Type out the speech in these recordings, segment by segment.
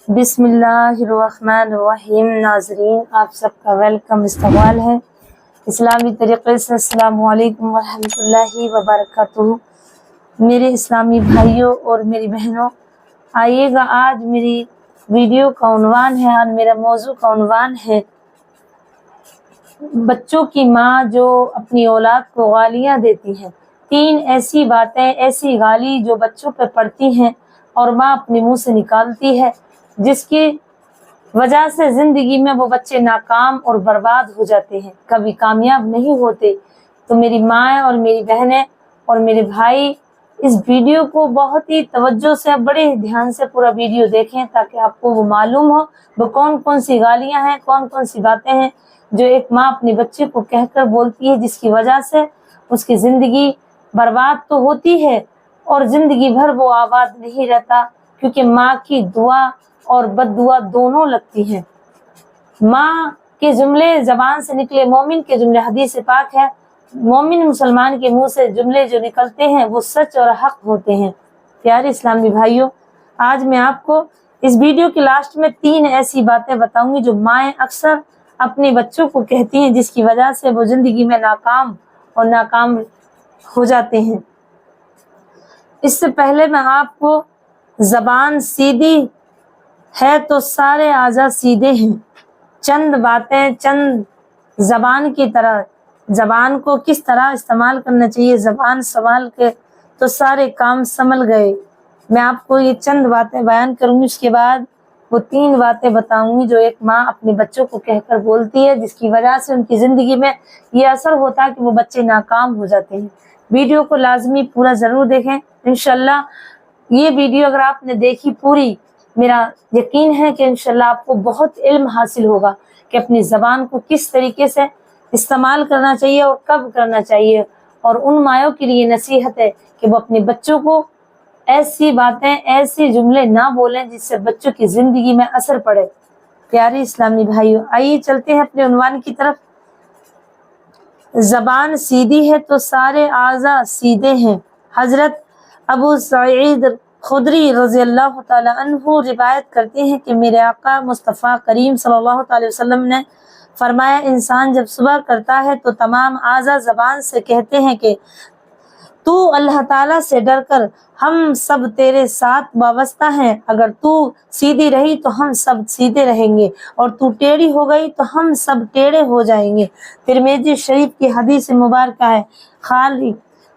بسم اللہ الرحمن الرحیم۔ ناظرین، آپ سب کا ویلکم استقبال ہے اسلامی طریقے سے۔ السلام علیکم ورحمۃ اللہ وبرکاتہ۔ میرے اسلامی بھائیوں اور میری بہنوں، آئیے گا آج میری ویڈیو کا عنوان ہے اور میرا موضوع کا عنوان ہے بچوں کی ماں جو اپنی اولاد کو گالیاں دیتی ہے۔ 3 ایسی باتیں، ایسی گالی جو بچوں پہ پڑتی ہیں اور ماں اپنے منہ سے نکالتی ہے، جس کی وجہ سے زندگی میں وہ بچے ناکام اور برباد ہو جاتے ہیں، کبھی کامیاب نہیں ہوتے۔ تو میری ماں اور میری بہنیں اور میرے بھائی، اس ویڈیو کو بہت ہی توجہ سے، بڑے دھیان سے پورا ویڈیو دیکھیں تاکہ آپ کو وہ معلوم ہو وہ کون کون سی گالیاں ہیں، کون کون سی باتیں ہیں جو ایک ماں اپنے بچے کو کہہ کر بولتی ہے، جس کی وجہ سے اس کی زندگی برباد تو ہوتی ہے اور زندگی بھر وہ آباد نہیں رہتا، کیونکہ ماں کی دعا اور بد دعا دونوں لگتی ہیں۔ ماں کے جملے زبان سے نکلے، مومن کے جملے، حدیث پاک ہے، مومن مسلمان کے منہ سے جملے جو نکلتے ہیں وہ سچ اور حق ہوتے ہیں۔ پیارے اسلامی بھائیوں، آج میں آپ کو اس ویڈیو کے لاسٹ میں 3 ایسی باتیں بتاؤں گی جو مائیں اکثر اپنے بچوں کو کہتی ہیں، جس کی وجہ سے وہ زندگی میں ناکام ہو جاتے ہیں۔ اس سے پہلے میں آپ کو زبان سیدھی ہے تو سارے اعضاء سیدھے ہیں، چند باتیں، چند زبان کی طرح، زبان کو کس طرح استعمال کرنا چاہیے، زبان سنبھال کے تو سارے کام سنبھل گئے۔ میں آپ کو یہ چند باتیں بیان کروں گی، اس کے بعد وہ 3 باتیں بتاؤں گی جو ایک ماں اپنے بچوں کو کہہ کر بولتی ہے، جس کی وجہ سے ان کی زندگی میں یہ اثر ہوتا ہے کہ وہ بچے ناکام ہو جاتے ہیں۔ ویڈیو کو لازمی پورا ضرور دیکھیں، انشاءاللہ یہ ویڈیو اگر آپ نے دیکھی پوری، میرا یقین ہے کہ انشاءاللہ آپ کو بہت علم حاصل ہوگا کہ اپنی زبان کو کس طریقے سے استعمال کرنا چاہیے اور کب کرنا چاہیے۔ اور ان مائوں کے لیے نصیحت ہے کہ وہ اپنے بچوں کو ایسی باتیں، ایسی جملے نہ بولیں جس سے بچوں کی زندگی میں اثر پڑے۔ پیارے اسلامی بھائیوں، آئیے چلتے ہیں اپنے عنوان کی طرف۔ زبان سیدھی ہے تو سارے اعضاء سیدھے ہیں۔ حضرت ابو سعید خدری رضی اللہ تعالی عنہ روایت کرتے ہیں کہ میرے آقا مصطفیٰ کریم صلی اللہ علیہ وسلم نے فرمایا، انسان جب صبح کرتا ہے تو تمام اعضاء زبان سے کہتے ہیں کہ تو اللہ تعالیٰ سے ڈر کر، ہم سب تیرے ساتھ وابستہ ہیں، اگر تو سیدھی رہی تو ہم سب سیدھے رہیں گے، اور تو ٹیڑھی ہو گئی تو ہم سب ٹیڑھے ہو جائیں گے۔ ترمذی شریف کی حدیث مبارکہ ہے،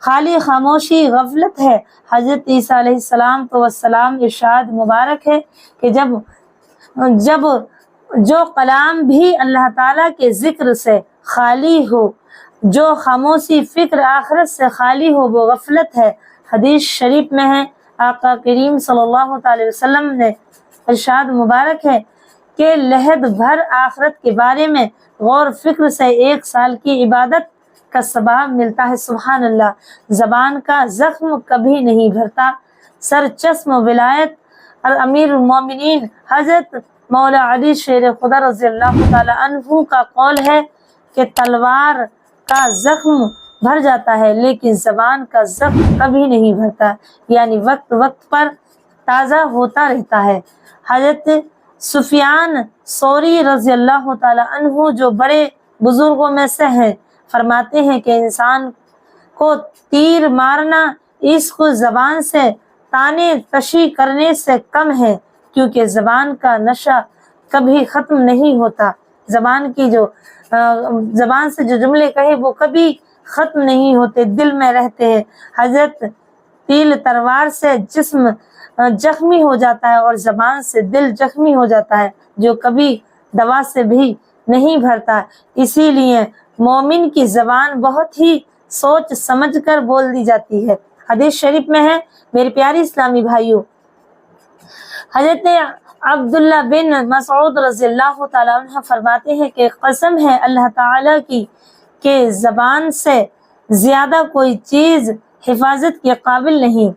خالی خاموشی غفلت ہے۔ حضرت عیسیٰ علیہ السلام تو والسلام ارشاد مبارک ہے کہ جب جو کلام بھی اللہ تعالیٰ کے ذکر سے خالی ہو، جو خاموشی فکر آخرت سے خالی ہو، وہ غفلت ہے۔ حدیث شریف میں ہے، آقا کریم صلی اللہ علیہ وسلم نے ارشاد مبارک ہے کہ لحد بھر آخرت کے بارے میں غور فکر سے 1 سال کی عبادت کا ثواب ملتا ہے۔ سبحان اللہ۔ زبان کا زخم کبھی نہیں بھرتا۔ سر چشم ولایت اور امیر المومنین حضرت مولا علی شیر خدا رضی اللہ تعالی عنہ کا قول ہے کہ تلوار کا زخم بھر جاتا ہے لیکن زبان کا زخم کبھی نہیں بھرتا، یعنی وقت وقت پر تازہ ہوتا رہتا ہے۔ حضرت سفیان ثوری رضی اللہ تعالی عنہ جو بڑے بزرگوں میں سے ہیں، فرماتے ہیں کہ انسان کو تیر مارنا اس کو زبان سے طعنے کشی کرنے سے کم ہے، کیونکہ زبان کا نشہ کبھی ختم نہیں ہوتا۔ زبان سے جو جملے کہے وہ کبھی ختم نہیں ہوتے، دل میں رہتے ہیں۔ حضرت تیل تلوار سے جسم زخمی ہو جاتا ہے اور زبان سے دل زخمی ہو جاتا ہے، جو کبھی دوا سے بھی نہیں بھرتا۔ اسی لیے مومن کی زبان بہت ہی سوچ سمجھ کر بول دی جاتی ہے۔ حدیث شریف میں ہے، میرے پیارے اسلامی بھائیوں، حضرت عبداللہ بن مسعود رضی اللہ تعالیٰ عنہ فرماتے ہیں کہ قسم ہے اللہ تعالیٰ کی کہ زبان سے زیادہ کوئی چیز حفاظت کے قابل نہیں،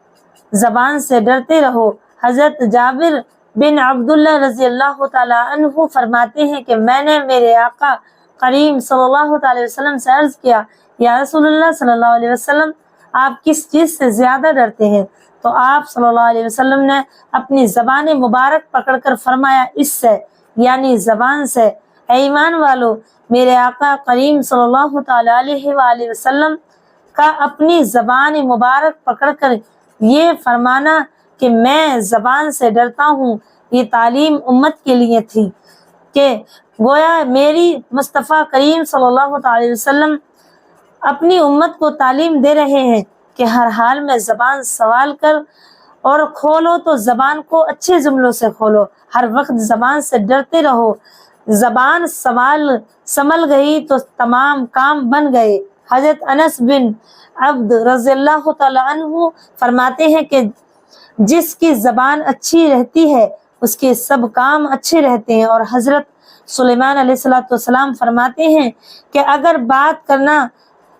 زبان سے ڈرتے رہو۔ حضرت جابر بن عبداللہ رضی اللہ تعالیٰ عنہ فرماتے ہیں کہ میں نے میرے آقا کریم صلی اللہ علیہ وسلم سے عرض کیا، یا رسول اللہ صلی اللہ علیہ وسلم، آپ کس چیز سے زیادہ ڈرتے ہیں؟ تو آپ صلی اللہ علیہ وسلم نے اپنی زبان مبارک پکڑ کر فرمایا اس سے یعنی زبان سے، اے ایمان والو، میرے آقا کریم صلی اللہ تعالی علیہ وآلہ وسلم کا اپنی زبان مبارک پکڑ کر یہ فرمانا کہ میں زبان سے ڈرتا ہوں، یہ تعلیم امت کے لیے تھی کہ گویا میری مصطفیٰ کریم صلی اللہ تعالی علیہ وسلم اپنی امت کو تعلیم دے رہے ہیں کہ ہر حال میں زبان سوال کر اور کھولو تو زبان کو اچھے جملوں سے کھولو، ہر وقت زبان سے ڈرتے رہو، زبان سنبھل گئی تو تمام کام بن گئے۔ حضرت انس بن عبد رضی اللہ تعالی عنہ فرماتے ہیں کہ جس کی زبان اچھی رہتی ہے اس کے سب کام اچھے رہتے ہیں، اور حضرت سلیمان علیہ السلام فرماتے ہیں کہ اگر بات کرنا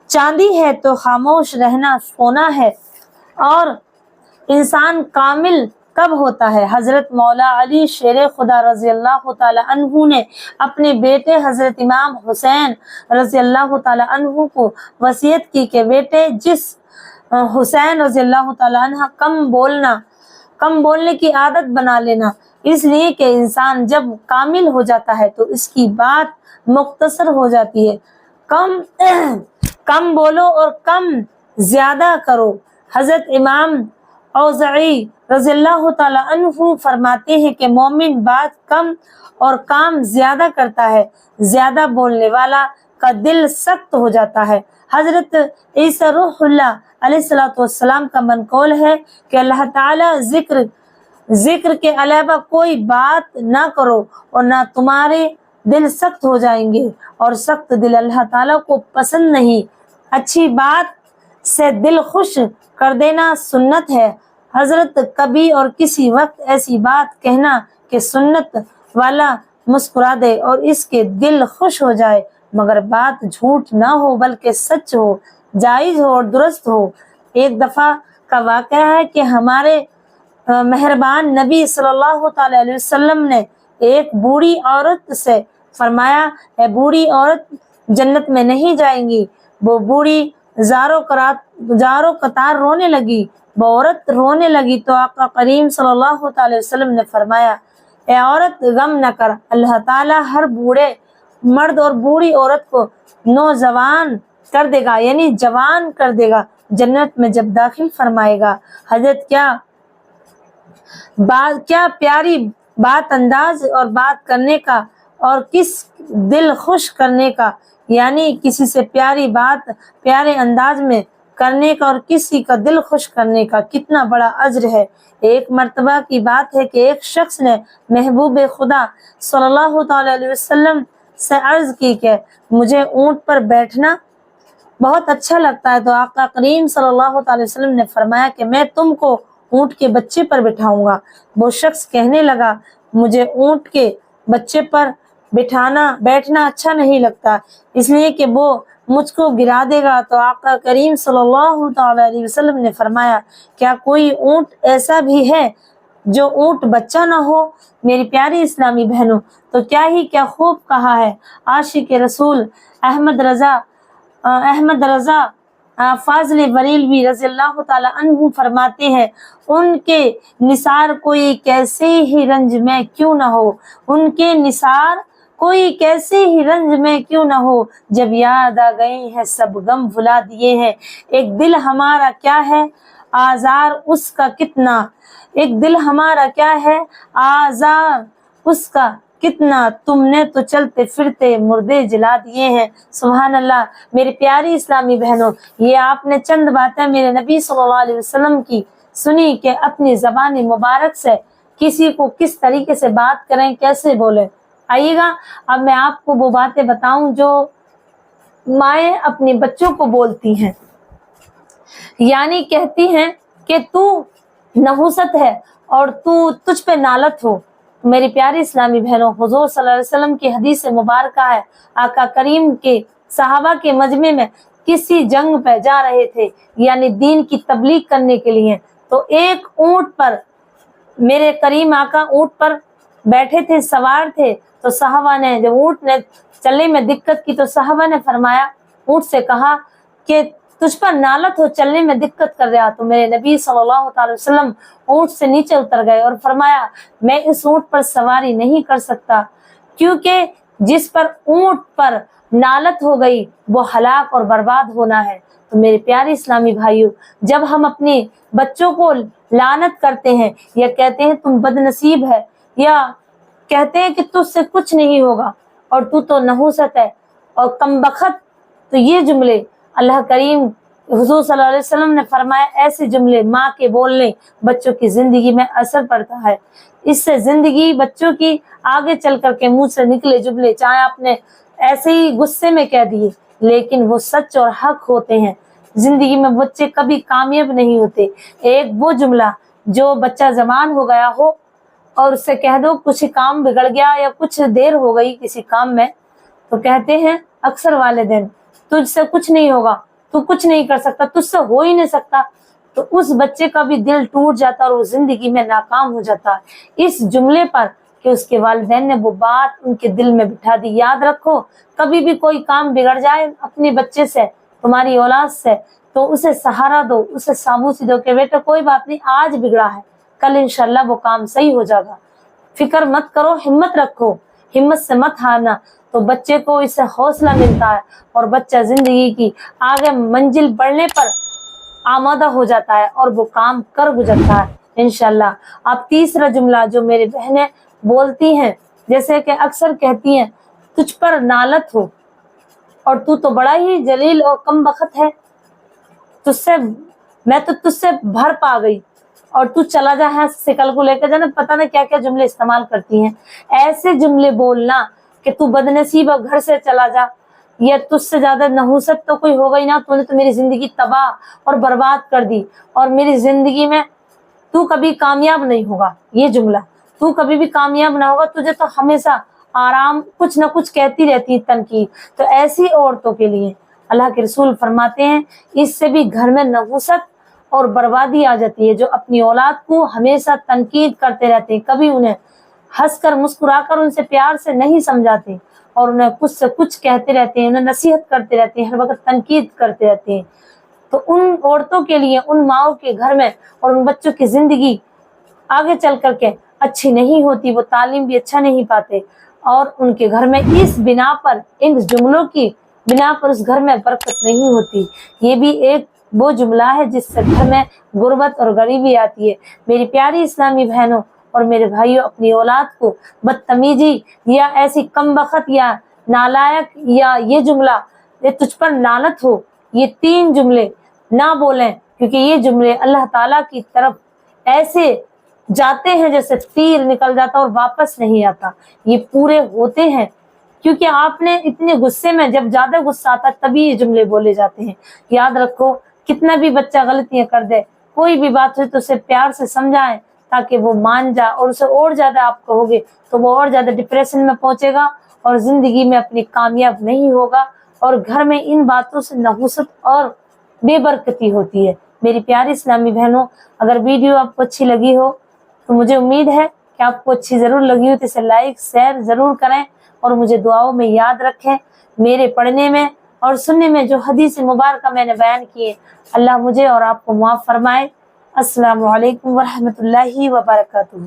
چاندی ہے تو خاموش رہنا سونا ہے، اور انسان کامل کب ہوتا ہے؟ حضرت مولا علی شیر خدا رضی اللہ تعالی عنہ نے اپنے بیٹے حضرت امام حسین رضی اللہ تعالی عنہ کو وصیت کی کہ بیٹے، جس حسین رضی اللہ تعالی عنہ کم بولنے کی عادت بنا لینا، اس لیے کہ انسان جب کامل ہو جاتا ہے تو اس کی بات مختصر ہو جاتی ہے۔ کم بولو اور کم زیادہ کرو۔ حضرت امام اوزاعی رضی اللہ تعالی عنہ فرماتے ہیں کہ مومن بات کم اور کام زیادہ کرتا ہے، زیادہ بولنے والا کا دل سخت ہو جاتا ہے۔ حضرت عیسیٰ روح اللہ علیہ السلام کا منقول ہے کہ اللہ تعالی ذکر کے علاوہ کوئی بات نہ کرو اور نہ تمہارے دل سخت ہو جائیں گے، اور سخت دل اللہ تعالیٰ کو پسند نہیں۔ اچھی بات سے دل خوش کر دینا سنت ہے۔ حضرت کبھی اور کسی وقت ایسی بات کہنا کہ سنت والا مسکرا دے اور اس کے دل خوش ہو جائے، مگر بات جھوٹ نہ ہو بلکہ سچ ہو، جائز ہو اور درست ہو۔ ایک دفعہ کا واقعہ ہے کہ ہمارے مہربان نبی صلی اللہ تعالی علیہ وسلم نے ایک بوڑھی عورت سے فرمایا، اے بوڑھی عورت، جنت میں نہیں جائیں گی۔ وہ بوڑھی زاروں قطار رونے لگی، وہ عورت رونے لگی تو آقا کریم صلی اللہ تعالی وسلم نے فرمایا، اے عورت غم نہ کر، اللہ تعالیٰ ہر بوڑھے مرد اور بوڑھی عورت کو نوجوان کر دے گا، یعنی جوان کر دے گا، جنت میں جب داخل فرمائے گا۔ حضرت کیا پیاری بات انداز اور بات کرنے کا اور کس دل خوش کرنے کا، یعنی کسی سے پیاری بات پیارے انداز میں کرنے کا اور کسی کا دل خوش کرنے کا کتنا بڑا اجر ہے۔ ایک مرتبہ کی بات ہے کہ ایک شخص نے محبوب خدا صلی اللہ تعالی علیہ وسلم سے عرض کی کہ مجھے اونٹ پر بیٹھنا بہت اچھا لگتا ہے، تو آقا کریم صلی اللہ تعالی وسلم نے فرمایا کہ میں تم کو اونٹ کے بچے پر بٹھاؤں گا۔ وہ شخص کہنے لگا، مجھے اونٹ کے بچے پر بیٹھنا اچھا نہیں لگتا، اس لیے کہ وہ مجھ کو گرا دے گا۔ تو آقا کریم صلی اللہ تعالی علیہ وسلم نے فرمایا، کیا کوئی اونٹ ایسا بھی ہے جو اونٹ بچہ نہ ہو؟ میری پیاری اسلامی بہنوں، تو کیا خوب کہا ہے عاشق رسول احمد رضا فاضل بریلوی رضی اللہ تعالی عنہ فرماتے ہیں، ان کے نثار کوئی کیسے ہی رنج میں کیوں نہ ہو، ان کے نثار کوئی کیسے ہی رنج میں کیوں نہ ہو، جب یاد آ گئے ہیں سب غم بھلا دیے ہیں، ایک دل ہمارا کیا ہے آزار اس کا کتنا، ایک دل ہمارا کیا ہے آزار اس کا کتنا، تم نے تو چلتے پھرتے مردے جلا دیے ہیں۔ سبحان اللہ۔ میری پیاری اسلامی بہنوں، یہ آپ نے چند باتیں میرے نبی صلی اللہ علیہ وسلم کی سنی کہ اپنی زبان مبارک سے کسی کو کس طریقے سے بات کریں، کیسے بولیں۔ آئیے گا اب میں آپ کو وہ باتیں بتاؤں جو مائیں اپنے بچوں کو بولتی ہیں، یعنی کہتی ہیں کہ تو نحوست ہے اور تجھ پہ نالت ہو۔ میری پیاری اسلامی بہنوں، حضور صلی اللہ علیہ وسلم کی حدیث مبارکہ ہے، آقا کریم کے صحابہ کے مجمع میں کسی جنگ پہ جا رہے تھے، یعنی دین کی تبلیغ کرنے کے لیے، تو ایک اونٹ پر میرے کریم آقا اونٹ پر بیٹھے تھے، سوار تھے، تو صحابہ نے جب اونٹ نے چلنے میں دقت کی تو صحابہ نے فرمایا، اونٹ سے کہا کہ تجھ پر نالت ہو، چلنے میں دقت کر رہا، تو میرے نبی صلی اللہ تعالی وسلم اونٹ سے نیچے اتر گئے اور فرمایا میں اس اونٹ پر سواری نہیں کر سکتا، کیونکہ جس پر اونٹ پر نالت ہو گئی وہ ہلاک اور برباد ہونا ہے۔ تو میرے پیارے اسلامی بھائیوں، جب ہم اپنے بچوں کو لعنت کرتے ہیں یا کہتے ہیں تم بد نصیب ہے، یا کہتے ہیں کہ تجھ سے کچھ نہیں ہوگا اور تو نحوست ہے اور کم بخت، تو یہ جملے اللہ کریم حضور صلی اللہ علیہ وسلم نے فرمایا ایسے جملے ماں کے بولنے بچوں کی زندگی میں اثر پڑتا ہے، اس سے زندگی بچوں کی آگے چل کر کے منہ سے نکلے جملے چاہے آپ نے ایسے ہی غصے میں کہہ دیے لیکن وہ سچ اور حق ہوتے ہیں، زندگی میں بچے کبھی کامیاب نہیں ہوتے۔ ایک وہ جملہ جو بچہ زبان ہو گیا ہو اور اس سے کہہ دو کچھ کام بگڑ گیا یا کچھ دیر ہو گئی کسی کام میں، تو کہتے ہیں اکثر والدین تجھ سے کچھ نہیں ہوگا، تو کچھ نہیں کر سکتا، تجھ سے ہو ہی نہیں سکتا، تو اس بچے کا بھی دل ٹوٹ جاتا اور وہ زندگی میں ناکام ہو جاتا ہے اس جملے پر کہ اس کے والدین نے وہ بات ان کے دل میں بٹھا دی۔ یاد رکھو کبھی بھی کوئی کام بگڑ جائے اپنے بچے سے، تمہاری اولاد سے، تو اسے سہارا دو، اسے ساموسی دو کہ بیٹا کوئی بات نہیں، آج بگڑا ہے کل انشاءاللہ وہ کام صحیح ہو جائے گا، فکر مت کرو، ہمت رکھو، ہمت سے مت ہارنا، تو بچے کو اس سے حوصلہ ملتا ہے اور بچہ زندگی کی آگے منزل بڑھنے پر آمادہ ہو جاتا ہے اور وہ کام کر گزرتا ہے انشاءاللہ۔ اب تیسرا جملہ جو میری بہنیں بولتی ہیں، جیسے کہ اکثر کہتی ہیں تجھ پر نالت ہو اور تو بڑا ہی جلیل اور کم بخت ہے، میں تو تجھ سے بھر پا گئی اور تو چلا جا ہے سکل کو لے کے جانا، پتہ نہیں کیا کیا جملے استعمال کرتی ہیں۔ ایسے جملے بولنا کہ تو بد نصیب اور گھر سے چلا جا، یا تجھ سے زیادہ نحوست تو کوئی ہوگا ہی نہ، تو نے تو میری زندگی تباہ اور برباد کر دی اور میری زندگی میں تو کبھی کامیاب نہیں ہوگا، یہ جملہ تو کبھی بھی کامیاب نہ ہوگا، تجھے تو ہمیشہ آرام کچھ نہ کچھ کہتی رہتی تنقید۔ تو ایسی عورتوں کے لیے اللہ کے رسول فرماتے ہیں اس سے بھی گھر میں نحوست اور بربادی آ جاتی ہے، جو اپنی اولاد کو ہمیشہ تنقید کرتے رہتے ہیں، کبھی انہیں ہنس کر مسکرا کر ان سے پیار سے نہیں سمجھاتے اور انہیں کچھ سے کچھ کہتے رہتے ہیں، انہیں نصیحت کرتے رہتے ہیں، ہر وقت تنقید کرتے رہتے ہیں۔ تو ان عورتوں کے لیے، ان ماؤں کے گھر میں اور ان بچوں کی زندگی آگے چل کر کے اچھی نہیں ہوتی، وہ تعلیم بھی اچھا نہیں پاتے اور ان کے گھر میں اس بنا پر، ان جملوں کی بنا پر اس گھر میں برکت نہیں ہوتی۔ یہ بھی ایک وہ جملہ ہے جس سے گھر میں غربت اور غریبی آتی ہے۔ میری پیاری اسلامی بہنوں اور میرے بھائیوں، اپنی اولاد کو بدتمیزی یا ایسی کم بخت یا نالائق یا یہ جملہ یہ تجھ پر لعنت ہو، یہ تین جملے نہ بولیں، کیونکہ یہ جملے اللہ تعالیٰ کی طرف ایسے جاتے ہیں جیسے تیر نکل جاتا اور واپس نہیں آتا، یہ پورے ہوتے ہیں، کیونکہ آپ نے اتنے غصے میں، جب زیادہ غصہ آتا تبھی یہ جملے بولے جاتے ہیں۔ یاد رکھو کتنا بھی بچہ غلطیاں کر دے، کوئی بھی بات ہو تو اسے پیار سے سمجھائیں تاکہ وہ مان جائے، اور اسے اور زیادہ آپ کہو گے تو وہ اور زیادہ ڈپریشن میں پہنچے گا اور زندگی میں اپنی کامیاب نہیں ہوگا، اور گھر میں ان باتوں سے نحوست اور بے برکتی ہوتی ہے۔ میری پیاری اسلامی بہنوں، اگر ویڈیو آپ کو اچھی لگی ہو تو مجھے امید ہے کہ آپ کو اچھی ضرور لگی ہو، تو اسے لائک شیئر ضرور کریں اور مجھے دعاؤں میں یاد رکھیں۔ میرے پڑھنے میں اور سننے میں جو حدیث مبارکہ میں نے بیان کیے، اللہ مجھے اور آپ کو معاف فرمائے۔ السلام علیکم ورحمۃ اللہ وبرکاتہ۔